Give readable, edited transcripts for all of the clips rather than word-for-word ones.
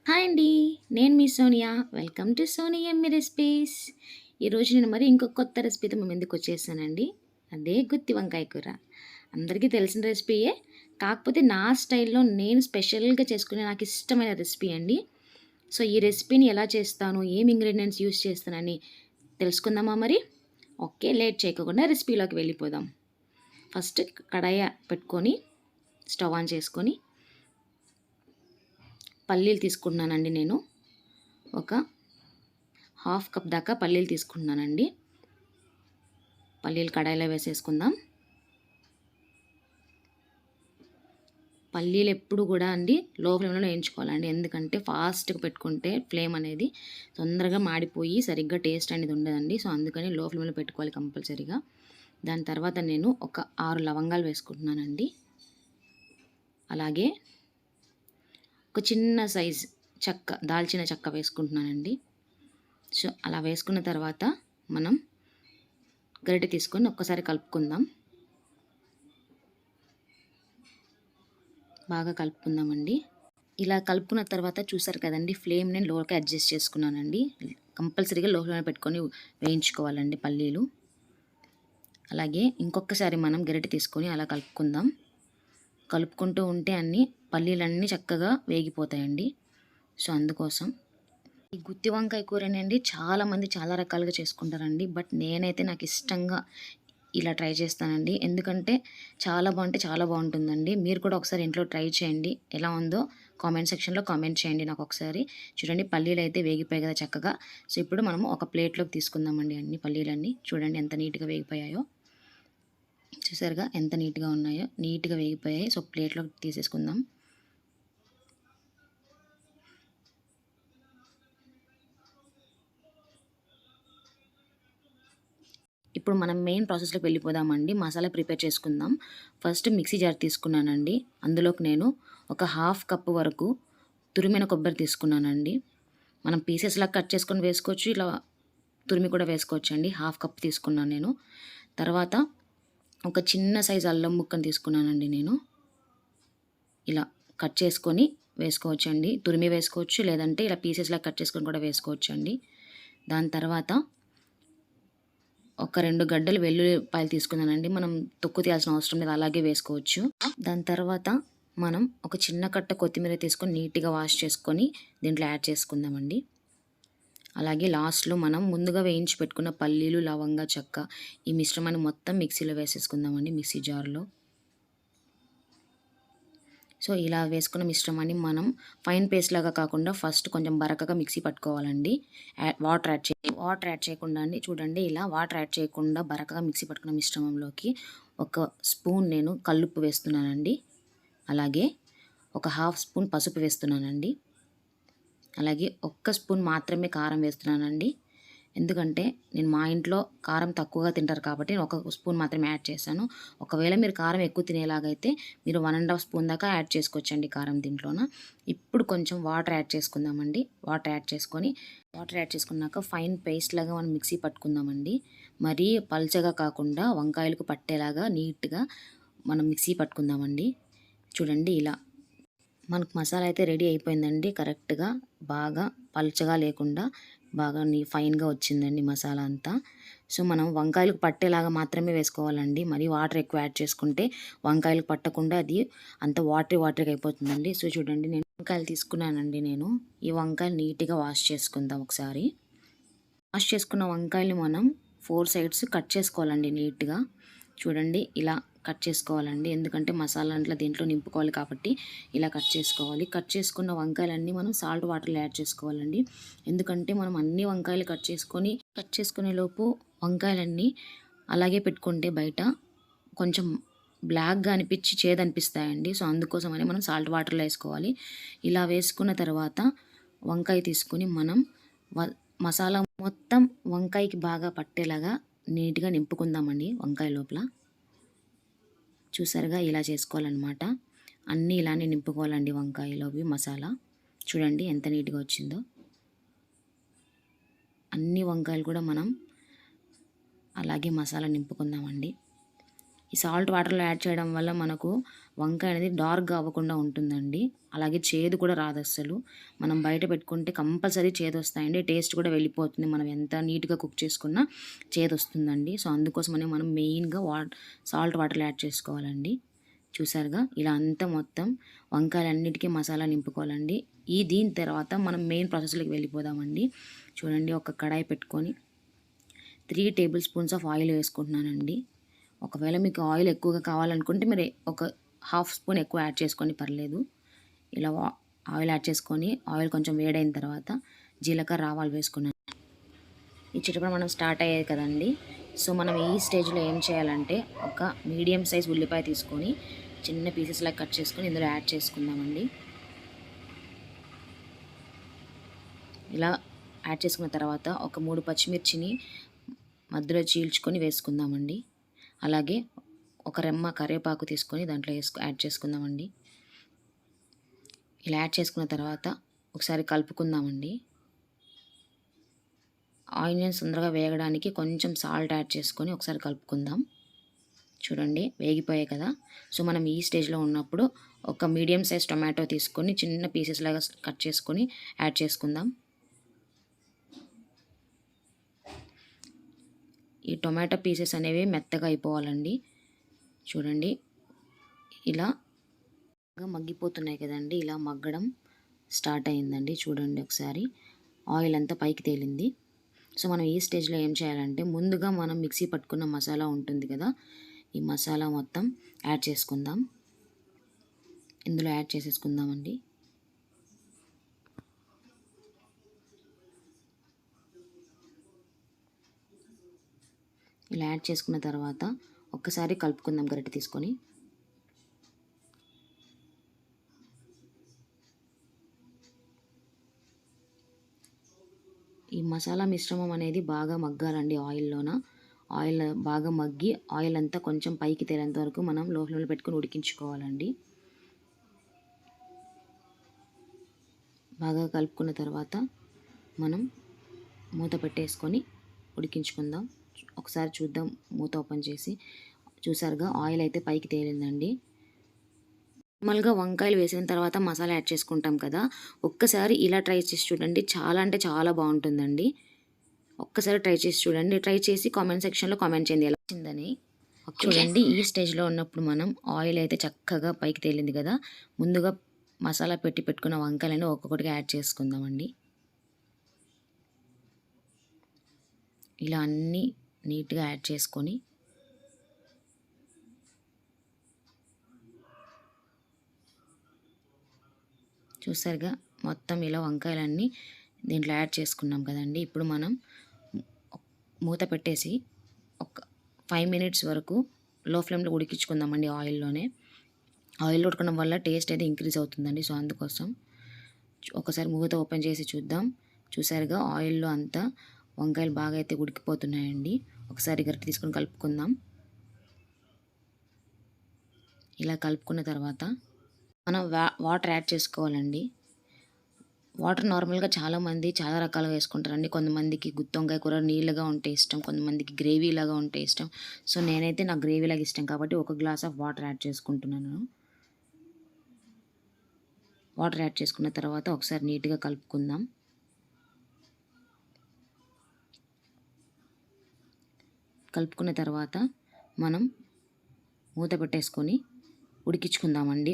Hi అండి. నేను మీ Sonia. Welcome to Soni yummy recipes. ఈరోజు నేను మరి ఇంకొక కొత్త రెసిపీతో మీ ముందుకు వచ్చేసానండి. అదే గుత్తి వంకాయ కూర. అందరికీ తెలిసిన రెసిపీయే. కాకపోతే నా స్టైల్‌లో నేను స్పెషల్‌గా చేసుకునే నాకు ఇష్టమైన రెసిపీ అండి. సో, ఈ రెసిపీని ఎలా చేస్తాను, ఏం ఇంగ్రీడియెంట్స్ యూజ్ చేస్తానని తెలుసుకుందామా మరి? ఓకే. లేట్ చేయకుండా రెసిపీలోకి వెళ్ళిపోదాం. ఫస్ట్ కడాయి పెట్టుకొని స్టవ్ ఆన్ చేసుకొని పల్లీలు తీసుకుంటున్నానండి నేను. ఒక హాఫ్ కప్ దాకా పల్లీలు తీసుకుంటున్నానండి. పల్లీలు కడాయిలో వేసేసుకుందాం. పల్లీలు ఎప్పుడు కూడా అండి లో ఫ్లేమ్లో వేయించుకోవాలండి. ఎందుకంటే ఫాస్ట్గా పెట్టుకుంటే ఫ్లేమ్ అనేది తొందరగా మాడిపోయి సరిగ్గా టేస్ట్ అనేది ఉండదండి. సో అందుకని లో ఫ్లేమ్లో పెట్టుకోవాలి కంపల్సరీగా. దాని తర్వాత నేను ఒక 6 లవంగాలు వేసుకుంటున్నానండి. అలాగే ఒక చిన్న సైజ్ చెక్క, దాల్చిన చెక్క వేసుకుంటున్నానండి. సో అలా వేసుకున్న తర్వాత మనం గరిటె తీసుకొని ఒక్కసారి కలుపుకుందాం. బాగా కలుపుకుందామండి. ఇలా కలుపుకున్న తర్వాత చూసారు కదండి, ఫ్లేమ్ నేను లోకి అడ్జస్ట్ చేసుకున్నానండి. కంపల్సరీగా లో ఫ్లేమ్లో పెట్టుకొని వేయించుకోవాలండి పల్లీలు. అలాగే ఇంకొకసారి మనం గరిటె తీసుకొని అలా కలుపుకుందాం. కలుపుకుంటూ ఉంటే పల్లీలన్నీ చక్కగా వేగిపోతాయండి. సో అందుకోసం ఈ గుత్తి వంకాయ కూరనండి చాలామంది చాలా రకాలుగా చేసుకుంటారండి. బట్ నేనైతే నాకు ఇష్టంగా ఇలా ట్రై చేస్తానండి. ఎందుకంటే చాలా బాగుంటుందండి. మీరు కూడా ఒకసారి ఇంట్లో ట్రై చేయండి. ఎలా ఉందో కామెంట్ సెక్షన్లో కామెంట్ చేయండి నాకు ఒకసారి. చూడండి పల్లీలు అయితే వేగిపోయాయి కదా చక్కగా. సో ఇప్పుడు మనము ఒక ప్లేట్లోకి తీసుకుందామండి అన్ని పల్లీలన్నీ. చూడండి ఎంత నీట్గా వేగిపోయాయో. చూసారుగా ఎంత నీట్గా ఉన్నాయో, నీట్గా వేగిపోయాయి. సో ప్లేట్లోకి తీసేసుకుందాం. ఇప్పుడు మనం మెయిన్ ప్రాసెస్లోకి వెళ్ళిపోదామండి. మసాలా ప్రిపేర్ చేసుకుందాం. ఫస్ట్ మిక్సీ జార్ తీసుకున్నానండి. అందులోకి నేను ఒక హాఫ్ కప్ వరకు తురిమిన కొబ్బరి తీసుకున్నానండి. మనం పీసెస్లా కట్ చేసుకొని వేసుకోవచ్చు, ఇలా తురిమి కూడా వేసుకోవచ్చు అండి. హాఫ్ కప్ తీసుకున్నాను నేను. తర్వాత ఒక చిన్న సైజు అల్లం ముక్కను తీసుకున్నానండి నేను. ఇలా కట్ చేసుకొని వేసుకోవచ్చు అండి. తురిమి వేసుకోవచ్చు, లేదంటే ఇలా పీసెస్లా కట్ చేసుకొని కూడా వేసుకోవచ్చు అండి. దాని తర్వాత ఒక 2 గడ్డలు వెల్లుల్లిపాయలు తీసుకున్నానండి. మనం తొక్కు తీయాల్సిన అవసరం లేదు, అలాగే వేసుకోవచ్చు. దాని తర్వాత మనం ఒక చిన్న కట్ట కొత్తిమీర తీసుకొని నీట్గా వాష్ చేసుకొని దీంట్లో యాడ్ చేసుకుందామండి. అలాగే లాస్ట్లో మనం ముందుగా వేయించి పెట్టుకున్న పల్లీలు, లవంగా, చెక్క ఈ మిశ్రమాన్ని మొత్తం మిక్సీలో వేసేసుకుందామండి, మిక్సీ జార్లో. సో ఇలా వేసుకున్న మిశ్రమాన్ని మనం ఫైన్ పేస్ట్ లాగా కాకుండా ఫస్ట్ కొంచెం బరకగా మిక్సీ పట్టుకోవాలండి. వాటర్ యాడ్ చేయకుండా అండి. చూడండి ఇలా వాటర్ యాడ్ చేయకుండా బరకగా మిక్సీ పట్టుకున్న మిశ్రమంలోకి ఒక స్పూన్ నేను కల్లుప్పు వేస్తున్నానండి. అలాగే ఒక హాఫ్ స్పూన్ పసుపు వేస్తున్నానండి. అలాగే ఒక్క స్పూన్ మాత్రమే కారం వేస్తున్నానండి. ఎందుకంటే నేను మా ఇంట్లో కారం తక్కువగా తింటారు కాబట్టి నేను ఒక స్పూన్ మాత్రమే యాడ్ చేశాను. ఒకవేళ మీరు కారం ఎక్కువ తినేలాగైతే మీరు 1½ స్పూన్ దాకా యాడ్ చేసుకోవచ్చండి కారం దీంట్లోన. ఇప్పుడు కొంచెం వాటర్ యాడ్ చేసుకుందామండి. వాటర్ యాడ్ చేసుకున్నాక ఫైన్ పేస్ట్ లాగా మనం మిక్సీ పట్టుకుందామండి. మరీ పల్చగా కాకుండా వంకాయలకు పట్టేలాగా నీట్గా మనం మిక్సీ పట్టుకుందామండి. చూడండి ఇలా మనకు మసాలా అయితే రెడీ అయిపోయిందండి. కరెక్ట్గా బాగా పల్చగా లేకుండా బాగా ఫైన్గా వచ్చిందండి మసాలా అంతా. సో మనం వంకాయలకు పట్టేలాగా మాత్రమే వేసుకోవాలండి. మరి వాటర్ ఎక్కువ యాడ్ చేసుకుంటే వంకాయలకు పట్టకుండా అది అంత వాటరీగా అయిపోతుందండి. సో చూడండి నేను వంకాయలు తీసుకున్నానండి నేను. ఈ వంకాయలు నీట్గా వాష్ చేసుకుందాం ఒకసారి. వాష్ చేసుకున్న వంకాయలు మనం 4 సైడ్స్ కట్ చేసుకోవాలండి నీట్గా. చూడండి ఇలా కట్ చేసుకోవాలండి. ఎందుకంటే మసాలా అంతా దీంట్లో నింపుకోవాలి కాబట్టి ఇలా కట్ చేసుకోవాలి. కట్ చేసుకున్న వంకాయలన్నీ మనం సాల్ట్ వాటర్లో యాడ్ చేసుకోవాలండి. ఎందుకంటే మనం అన్ని వంకాయలు కట్ చేసుకునే లోపు వంకాయలన్నీ అలాగే పెట్టుకుంటే బయట కొంచెం బ్లాక్గా అనిపించి చేదనిపిస్తాయండి. సో అందుకోసమని మనం సాల్ట్ వాటర్లో వేసుకోవాలి. ఇలా వేసుకున్న తర్వాత వంకాయ తీసుకుని మనం మసాలా మొత్తం వంకాయకి బాగా పట్టేలాగా నీట్గా నింపుకుందామండి వంకాయ లోపల. చూసారుగా ఇలా చేసుకోవాలన్నమాట. అన్నీ ఇలానే నింపుకోవాలండి వంకాయలోవి మసాలా. చూడండి ఎంత నీట్గా వచ్చిందో. అన్ని వంకాయలు కూడా మనం అలాగే మసాలా నింపుకుందామండి. ఈ సాల్ట్ వాటర్లో యాడ్ చేయడం వల్ల మనకు వంకాయ అనేది డార్క్గా అవ్వకుండా ఉంటుందండి. అలాగే చేదు కూడా రాదు అస్సలు. మనం బయట పెట్టుకుంటే కంపల్సరీ చేదు వస్తాయండి. టేస్ట్ కూడా వెళ్ళిపోతుంది. మనం ఎంత నీట్గా కుక్ చేసుకున్నా చేదు వస్తుందండి. సో అందుకోసమనే మనం మెయిన్గా సాల్ట్ వాటర్లో యాడ్ చేసుకోవాలండి. చూసారుగా ఇలా అంతా మొత్తం వంకాయలన్నిటికీ మసాలా నింపుకోవాలండి. దీని తర్వాత మనం మెయిన్ ప్రాసెస్లోకి వెళ్ళిపోదామండి. చూడండి, ఒక కడాయి పెట్టుకొని 3 టేబుల్ స్పూన్స్ ఆఫ్ ఆయిల్ వేసుకుంటున్నానండి. ఒకవేళ మీకు ఆయిల్ ఎక్కువగా కావాలనుకుంటే మీరు ఒక హాఫ్ స్పూన్ ఎక్కువ యాడ్ చేసుకోండి, పర్లేదు. ఇలా ఆయిల్ యాడ్ చేసుకొని ఆయిల్ కొంచెం వేడైన తర్వాత జీలకర్ర ఆవాలు వేసుకున్నాను. ఈ చిటపట మనం స్టార్ట్ అయ్యేది కదండి. సో మనం ఈ స్టేజ్లో ఏం చేయాలంటే ఒక మీడియం సైజ్ ఉల్లిపాయ తీసుకొని చిన్న పీసెస్లా కట్ చేసుకొని ఇందులో యాడ్ చేసుకుందామండి. ఇలా యాడ్ చేసుకున్న తర్వాత ఒక 3 పచ్చిమిర్చిని మధ్యలో చీల్చుకొని వేసుకుందామండి. అలాగే ఒక రెమ్మ కరివేపాకు తీసుకొని దాంట్లో యాడ్ చేసుకుందామండి. ఇలా యాడ్ చేసుకున్న తర్వాత ఒకసారి కలుపుకుందామండి. ఆనియన్స్ తొందరగా వేగడానికి కొంచెం సాల్ట్ యాడ్ చేసుకొని ఒకసారి కలుపుకుందాం. చూడండి, వేగిపోయాయి కదా. సో మనం ఈ స్టేజ్లో ఉన్నప్పుడు ఒక మీడియం సైజ్ టొమాటో తీసుకొని చిన్న పీసెస్ లాగా కట్ చేసుకొని యాడ్ చేసుకుందాం. ఈ టొమాటో పీసెస్ అనేవి మెత్తగా అయిపోవాలండి. చూడండి, ఇలా మగ్గిపోతున్నాయి కదండి. ఇలా మగ్గడం స్టార్ట్ అయిందండి. చూడండి, ఒకసారి ఆయిల్ అంతా పైకి తేలింది. సో మనం ఈ స్టేజ్లో ఏం చేయాలంటే ముందుగా మనం మిక్సీ పట్టుకున్న మసాలా ఉంటుంది కదా, ఈ మసాలా మొత్తం యాడ్ చేసుకుందాం. ఇందులో యాడ్ చేసేసుకుందామండి. ఇలా యాడ్ చేసుకున్న తర్వాత ఒక్కసారి కలుపుకుందాం గరిటె తీసుకొని. ఈ మసాలా మిశ్రమం అనేది బాగా మగ్గాలండి ఆయిల్లోన. ఆయిల్ బాగా మగ్గి ఆయిల్ అంతా కొంచెం పైకి తేలేంత వరకు మనం లో ఫ్లేమ్లో పెట్టుకొని ఉడికించుకోవాలండి. బాగా కలుపుకున్న తర్వాత మనం మూత పెట్టేసుకొని ఉడికించుకుందాం. ఒకసారి చూద్దాం, మూత ఓపెన్ చేసి. చూసారుగా, ఆయిల్ అయితే పైకి తేలిందండి. నార్మల్గా వంకాయలు వేసిన తర్వాత మసాలా యాడ్ చేసుకుంటాం కదా, ఒక్కసారి ఇలా ట్రై చేసి చూడండి. చాలా అంటే చాలా బాగుంటుందండి. ఒక్కసారి ట్రై చేసి చూడండి. ట్రై చేసి కామెంట్ సెక్షన్లో కామెంట్ చేయండి ఎలా వచ్చిందని. చూడండి, ఈ స్టేజ్లో ఉన్నప్పుడు మనం ఆయిల్ అయితే చక్కగా పైకి తేలింది కదా. ముందుగా మసాలా పెట్టుకున్న వంకాయలను ఒక్కొక్కటిగా యాడ్ చేసుకుందామండి. ఇలా అన్నీ నీట్గా యాడ్ చేసుకొని చూసారుగా, మొత్తం ఇలా వంకాయలన్నీ దీంట్లో యాడ్ చేసుకున్నాం కదండి. ఇప్పుడు మనం మూత పెట్టేసి ఒక 5 మినిట్స్ వరకు లో ఫ్లేమ్లో ఉడికించుకుందామండి ఆయిల్లోనే. ఆయిల్ ఉడకడం వల్ల టేస్ట్ అయితే ఇంక్రీజ్ అవుతుందండి. సో అందుకోసం ఒకసారి మూత ఓపెన్ చేసి చూద్దాం. చూసారుగా, ఆయిల్లో అంతా వంకాయలు బాగా అయితే ఉడికిపోతున్నాయండి. ఒకసారి గరిటె తీసుకొని కలుపుకుందాం. ఇలా కలుపుకున్న తర్వాత మనం వాటర్ యాడ్ చేసుకోవాలండి. వాటర్ నార్మల్గా చాలామంది చాలా రకాలుగా వేసుకుంటారండి. కొంతమందికి గుత్తి వంకాయ కూర నీళ్ళగా ఉంటే ఇష్టం, కొంతమందికి గ్రేవీలాగా ఉంటే ఇష్టం. సో నేనైతే నాకు గ్రేవీలాగా ఇష్టం కాబట్టి 1 గ్లాస్ ఆఫ్ వాటర్ యాడ్ చేసుకుంటున్నాను. వాటర్ యాడ్ చేసుకున్న తర్వాత ఒకసారి నీట్గా కలుపుకుందాం. కలుపుకున్న తర్వాత మనం మూత పెట్టేసుకొని ఉడికించుకుందామండి.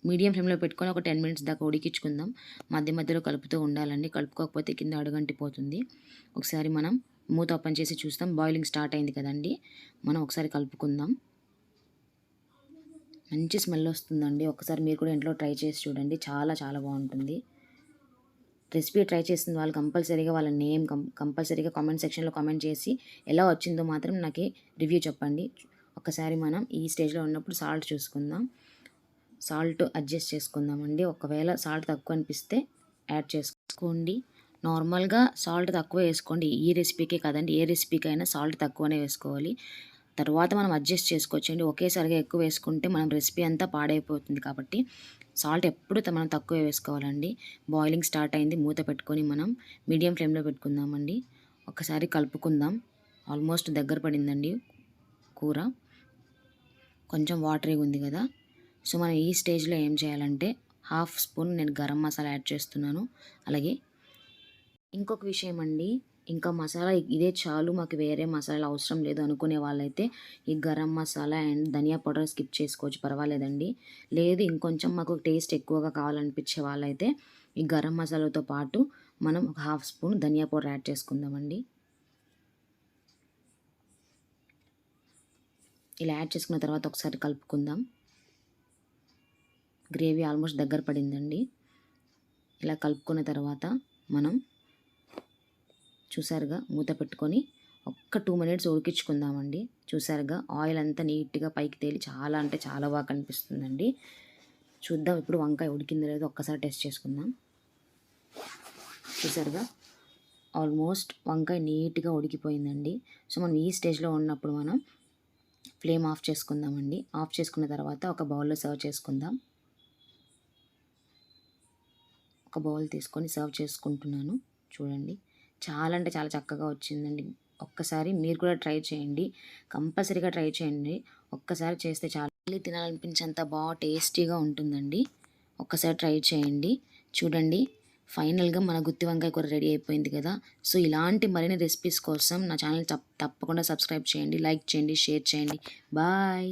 మీడియం ఫ్లేమ్లో పెట్టుకొని ఒక 10 మినిట్స్ దాకా ఉడికించుకుందాం. మధ్య మధ్యలో కలుపుతూ ఉండాలండి. కలుపుకోకపోతే కింద అడుగంటిపోతుంది. ఒకసారి మనం మూత ఓపెన్ చేసి చూస్తాం. బాయిలింగ్ స్టార్ట్ అయింది కదండి. మనం ఒకసారి కలుపుకుందాం. మంచి స్మెల్ వస్తుందండి. ఒకసారి మీరు కూడా ఇంట్లో ట్రై చేసి చూడండి. చాలా చాలా బాగుంటుంది. రెసిపీ ట్రై చేసిన వాళ్ళు కంపల్సరీగా వాళ్ళ నేమ్ కంపల్సరీగా కామెంట్ సెక్షన్లో కామెంట్ చేసి ఎలా వచ్చిందో మాత్రం నాకు రివ్యూ చెప్పండి. ఒకసారి మనం ఈ స్టేజ్లో ఉన్నప్పుడు సాల్ట్ చూసుకుందాం. సాల్ట్ అడ్జస్ట్ చేసుకుందామండి. ఒకవేళ సాల్ట్ తక్కువ అనిపిస్తే యాడ్ చేసుకోండి. నార్మల్గా సాల్ట్ తక్కువ వేసుకోండి. ఈ రెసిపీకే కదండి, ఏ రెసిపీకైనా సాల్ట్ తక్కువనే వేసుకోవాలి. తర్వాత మనం అడ్జస్ట్ చేసుకోవచ్చండి. ఒకేసారిగా ఎక్కువ వేసుకుంటే మనం రెసిపీ అంతా పాడైపోతుంది. కాబట్టి సాల్ట్ ఎప్పుడు మనం తక్కువ వేసుకోవాలండి. బాయిలింగ్ స్టార్ట్ అయింది. మూత పెట్టుకొని మనం మీడియం ఫ్లేమ్లో పెట్టుకుందామండి. ఒకసారి కలుపుకుందాం. ఆల్మోస్ట్ దగ్గర పడిందండి కూర. కొంచెం వాటరీ ఉంది కదా. సో మనం ఈ స్టేజ్లో ఏం చేయాలంటే హాఫ్ స్పూన్ నేను గరం మసాలా యాడ్ చేస్తున్నాను. అలాగే ఇంకొక విషయం అండి, ఇంకా మసాలా ఇదే చాలు మాకు వేరే మసాలా అవసరం లేదు అనుకునే వాళ్ళైతే ఈ గరం మసాలా అండ్ ధనియా పౌడర్ స్కిప్ చేసుకోవచ్చు, పర్వాలేదండి. లేదు ఇంకొంచెం మాకు టేస్ట్ ఎక్కువగా కావాలనిపించే వాళ్ళైతే ఈ గరం మసాలాతో పాటు మనం ఒక హాఫ్ స్పూన్ ధనియా పౌడర్ యాడ్ చేసుకుందామండి. ఇలా యాడ్ చేసుకున్న తర్వాత ఒకసారి కలుపుకుందాం. గ్రేవీ ఆల్మోస్ట్ దగ్గర పడిందండి. ఇలా కలుపుకున్న తర్వాత మనం చూసారుగా మూత పెట్టుకొని ఒక్క 2 మినిట్స్ ఉడికించుకుందామండి. చూసారుగా ఆయిల్ అంతా నీట్గా పైకి తేలి చాలా అంటే చాలా బాగా కనిపిస్తుందండి. చూద్దాం ఇప్పుడు వంకాయ ఉడికిందో లేదో ఒక్కసారి టెస్ట్ చేసుకుందాం. చూసారుగా ఆల్మోస్ట్ వంకాయ నీట్గా ఉడికిపోయిందండి. సో మనం ఈ స్టేజ్లో ఉన్నప్పుడు మనం ఫ్లేమ్ ఆఫ్ చేసుకుందామండి. ఆఫ్ చేసుకున్న తర్వాత ఒక బౌల్లో సర్వ్ చేసుకుందాం. ఒక బౌల్ తీసుకొని సర్వ్ చేసుకుంటున్నాను. చూడండి చాలా అంటే చాలా చక్కగా వచ్చిందండి. ఒక్కసారి మీరు కూడా ట్రై చేయండి, కంపల్సరీగా ట్రై చేయండి. ఒక్కసారి చేస్తే చాలా మళ్ళీ తినాలనిపించేంత బాగా టేస్టీగా ఉంటుందండి. ఒక్కసారి ట్రై చేయండి. చూడండి ఫైనల్గా మన గుత్తి వంకాయ కూర రెడీ అయిపోయింది కదా. సో ఇలాంటి మరిన్ని రెసిపీస్ కోసం నా ఛానల్ తప్పకుండా సబ్స్క్రైబ్ చేయండి, లైక్ చేయండి, షేర్ చేయండి. బాయ్.